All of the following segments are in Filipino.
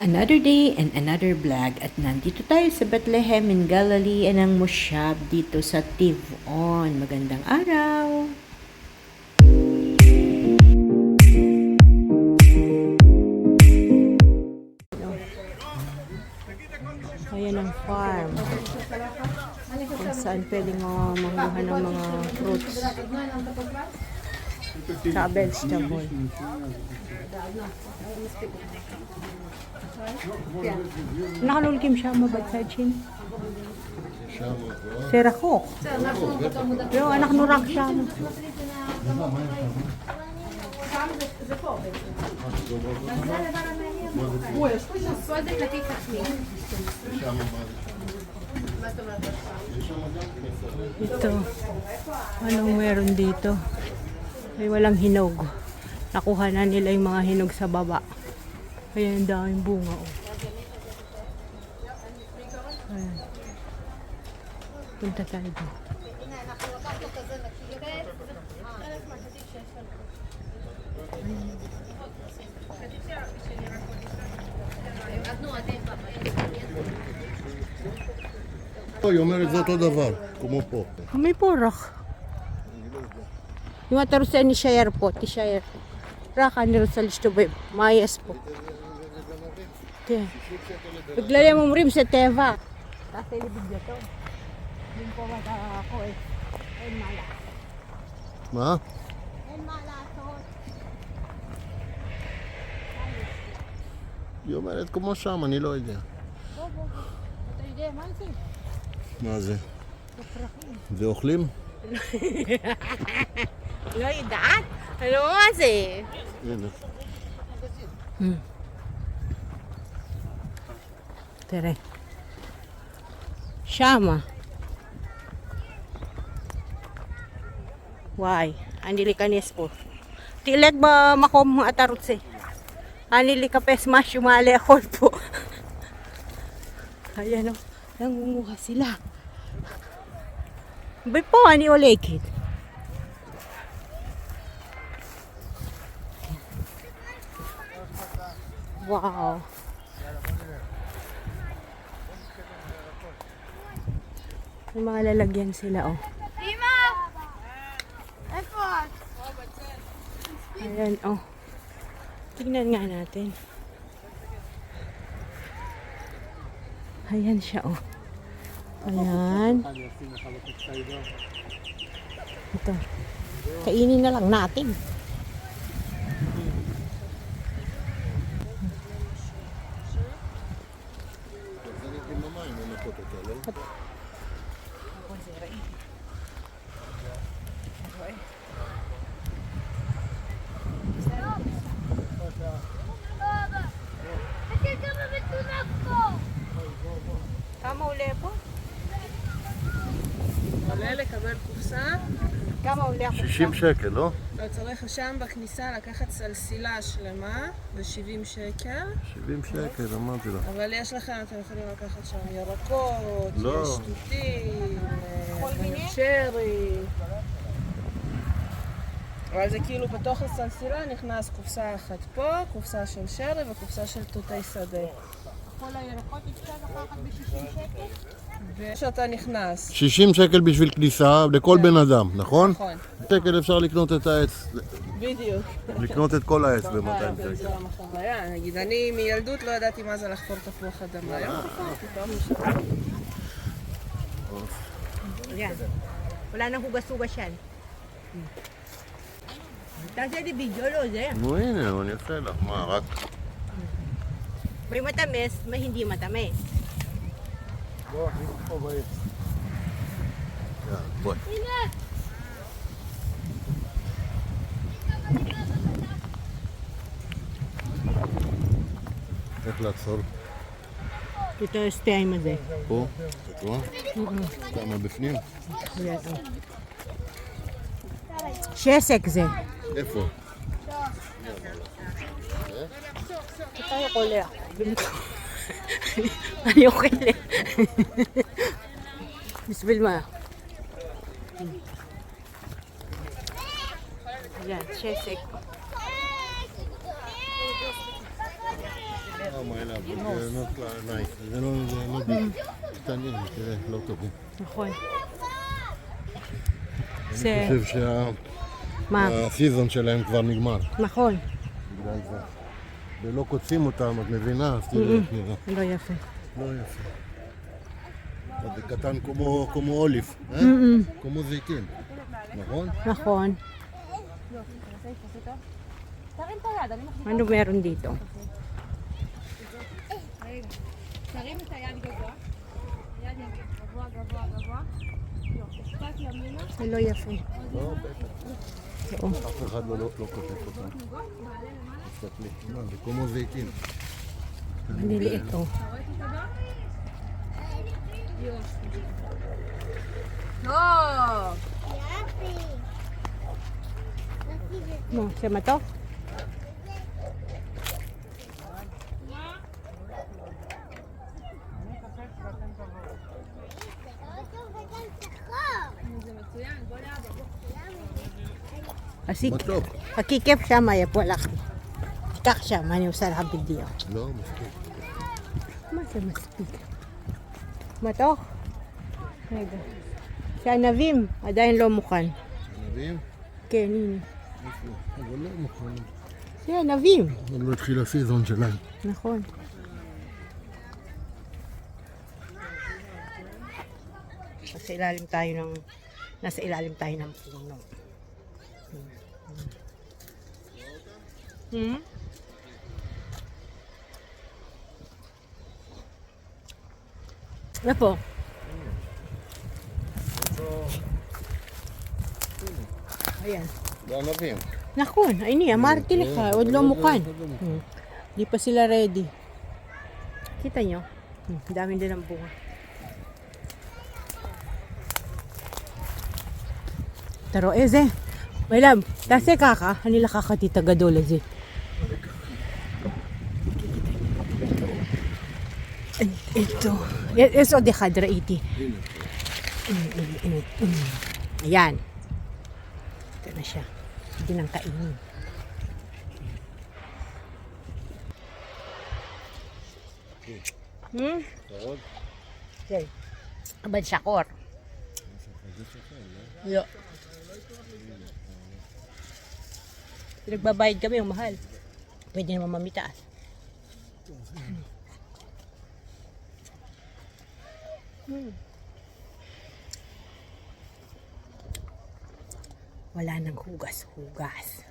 Another day and another vlog at nandito tayo sa Bethlehem in Galilee ng Moshab dito sa Tivon. Magandang araw! Ayan ang farm. Kung saan pwedeng manguha ng mga fruits. Sa vegetable. Nakalulkim siya mabad chin. Serakok. Pero anak nurak siya. Ito. Anong meron dito? Ay walang hinog. Nakuha na nila yung mga hinog sa baba. Kaya ang daming bunga. Oh. Ayan. Punta tayo doon. היא אומרת זה אותו דבר, כמו פה. May porok. אם אתה רוצה נשאר פה, תישאר. רק אני רוצה להשתובב, מה יש פה? כן. בגלל הם אומרים שטבע. תעשה לי בדיוק טוב. במקום אתה כועס. אין מה לעשות. מה? אין מה לעשות. היא אומרת כמו שם, אני לא יודע. בוא. אתה יודע מה זה? מה זה? זה פרחים. ואוכלים? לא יודעת? לא מה זה? הנה. תראה. שמה. וואי, אני להיכנס פה. תלך במקום אתה רוצה. אני לחפש משהו מה לאכול פה. Ayan o, nangunguha sila. Ba't po, ani ulikid? Wow. May mga lalagyan sila, oh. Ayan, oh. Tingnan nga natin. Ayan siya, oh. Ayan. Ito. Kainin na lang natin. כמה עולה פה? עולה לקבל קופסה. כמה עולה עכשיו? 60 שקל, לא? לא, צריך שם בכניסה לקחת סלסילה שלמה ב-70 שקל. 70 שקל, אמרתי לך. אבל יש לכם, אתם יכולים לקחת שם ירקות, לא. יש תותים, שרי. אבל זה כאילו בתוך הסלסילה נכנס קופסה אחת פה, קופסה של שרי וקופסה של תותי שדה. כל הירקות אפשר לקחת ב-60 שקל? ושאתה נכנס. 60 שקל בשביל כניסה לכל בן אדם, נכון? נכון. שקל אפשר לקנות את העץ, בדיוק. לקנות את כל העץ ב-200 זה שקל. גם החוויה. נגיד, אני מילדות לא ידעתי מה זה לחפור תפוח אדמה. היום חפרתי, Ayan. Wala nang hugas-hugas yan. Kasi di video lo, eh. נו הנה, אני עושה לך, מה, רק... May matamis, may hindi matamis. בואי. איך לעצור? Ito yung stay mo de. פה? את רואה? כמה בפנים? Ayan, oh. Shesek ze. איפה? Tayo ko le. Ayoko le. Bisbil mo. Yan, Shesek. my love, זה not nice. זה לא ביג. קטנים, תראה, לא טובים. נכון. אני זה... חושב מה? שהסיזון שלהם כבר נגמר. נכון. בגלל זה. ולא קוצים אותם, את מבינה? אז תראי איך נראה. לא יפה. לא יפה. אז זה קטן כמו אוליב, כמו זיתים. נכון? נכון. Ano meron dito? תרים את היד גבוה. יד גבוה, גבוה, גבוה. קצת ימינה. זה לא יפה. לא, בטח. אף אחד לא קוטף אותם. תסתכלי. זה כמו זיתים. Maliliit oh. טוב! No, sama to? Asik. מתוק. הכיכף שם היה פה לך. תיקח שם, אני עושה לך בדיוק. לא, מספיק. מה זה מספיק? מתוק? רגע. שהענבים עדיין לא מוכן. ענבים? כן, הנה. אבל לא מוכן. זה ענבים. עוד לא התחיל הסיזון שלהם. נכון. Nasa ilalim tayo ng puno. Ano po? Ayan. בענבים. נכון, הנה, אמרתי לך, עוד לא מוכן. Di pa sila ready. Kita nyo? Dami din ang bunga. תראה איזה, מלם, תעשה ככה, אני לקחתי את הגדול הזה. ito, יש עוד אחד, ראיתי. Ayan. Ito na siya. Hindi nang kainin. עוד? Okay. Abad syakor. Yo. Pinagbabayad kami yung mahal. Pwede naman mamitaas. Wala nang hugas-hugas.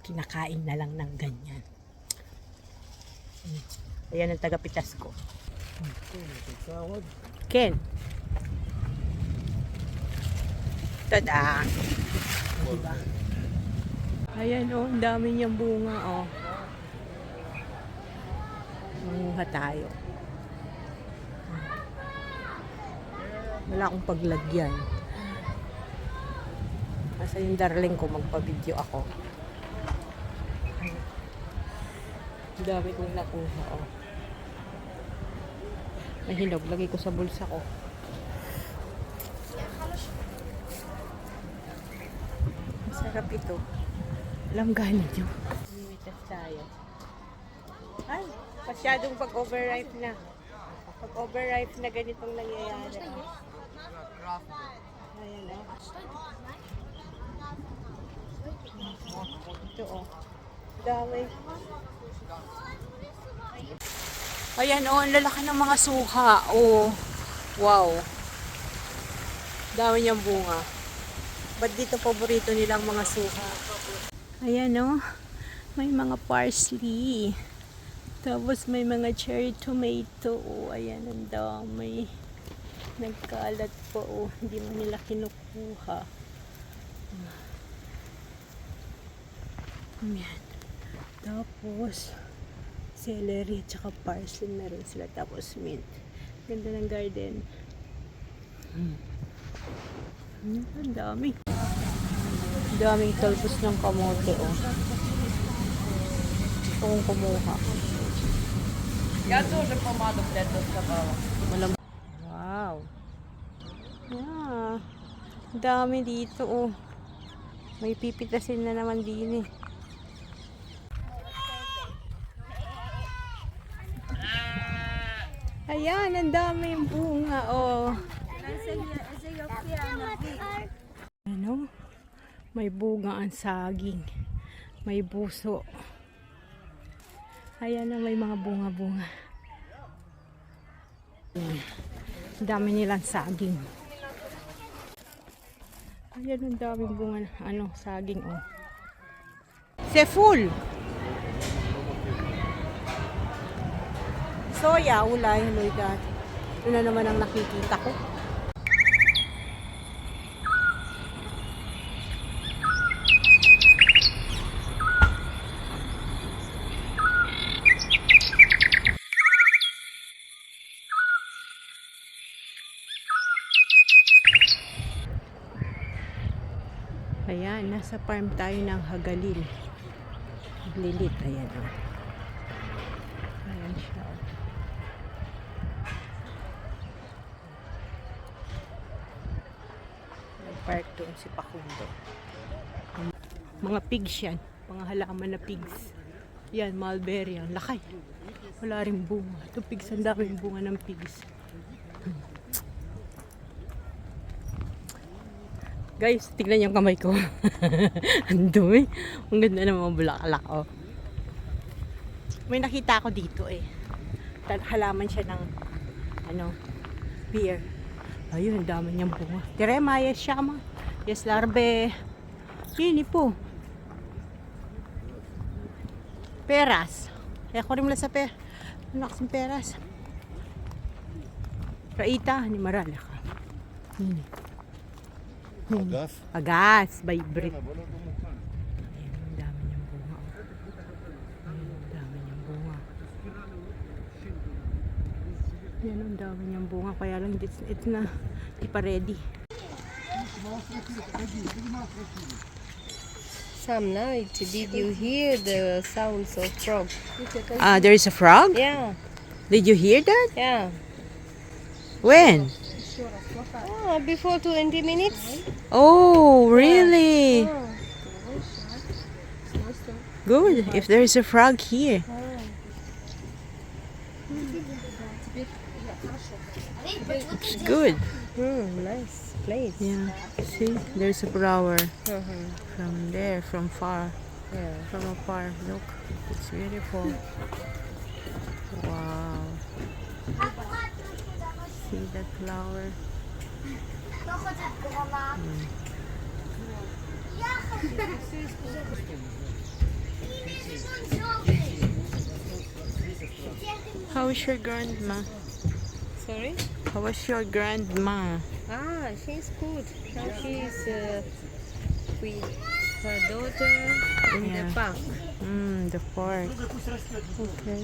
Kinakain na lang ng ganyan. Ayan ang tagapitas ko. Ken. Tada. Diba? Ayan oh, ang dami niyang bunga oh. Manguha tayo. Wala akong paglagyan. Kasi yung darling ko magpa-video ako. Ang dami kong nakuha oh. Mahinog, lagay ko sa bulsa ko. Masarap ito. Alam gana nyo. Limitas tayo. Ay, masyadong pag-overripe na. Pag-overripe na ganitong nangyayari. Ayan o. Ito o. Dami. Ayan o, ang lalaki ng mga suha. Oh, wow. Dami niyang bunga. Ba't dito paborito nilang mga suha? Ayan o, may mga parsley. Tapos may mga cherry tomato. Oh, ayan, ang dami. Nagkalat pa oh. Hindi mo nila kinukuha. Ayan. Tapos celery at saka parsley na rin sila. Tapos mint. Ganda ng garden. Ang dami. Ang daming talbos ng kamote oh. Gusto kong kumuha. Я тоже помаду для этого сказала. Wow. Yeah. Ang dami dito oh. May pipitasin na naman din eh. Ayan, ang daming bunga, oh. Ano? May bunga ang saging. May buso. Ayan na, may mga bunga-bunga. Ang dami nilang saging. Ayan, ang daming bunga. Ano, saging, oh. C'est full. Soya, ulay, Lord God. Ito na naman ang nakikita ko. Ayan, nasa farm tayo ng Hagalin. Lilit, ayan o. Ayan siya. Nag-park doon si Pakundo. Mga pigs yan. Mga halaman na pigs. Yan, mulberry. Ang lakay. Wala rin bunga. Ito pigs, ang daming bunga ng pigs. Guys, tignan yung kamay ko. Ang dumi. Ang ganda ng mga bulaklak, oh. May nakita ako dito, eh. Halaman siya ng, ano, pear. Ayun, ang dami niyang bunga. Tirema, yes, shama. Yes, larbe. Yun, po. Peras. Kaya ko rin mula sa ano kasing peras. Raita, ni Maralaka. Yun, Agas. Agas, vibrate. Ayan, ang dami niyang bunga. Ayan, ang dami niyang bunga. Yan, ang dami niyang bunga. Kaya lang, it's na, di pa ready. Some night, did you hear the sounds of frog? There is a frog? Yeah, Did you hear that? yeah. When? Before 20 minutes. Oh, really? Oh. Good. If there is a frog here. It's good. Nice place. Yeah. See, there's a flower Uh-huh. from there, from far. Yeah. From afar. Look, it's beautiful. Wow. See that flower? How is your grandma? Sorry? How is your grandma? She's good. Now she's with her daughter in Yeah. the park. The park. Okay.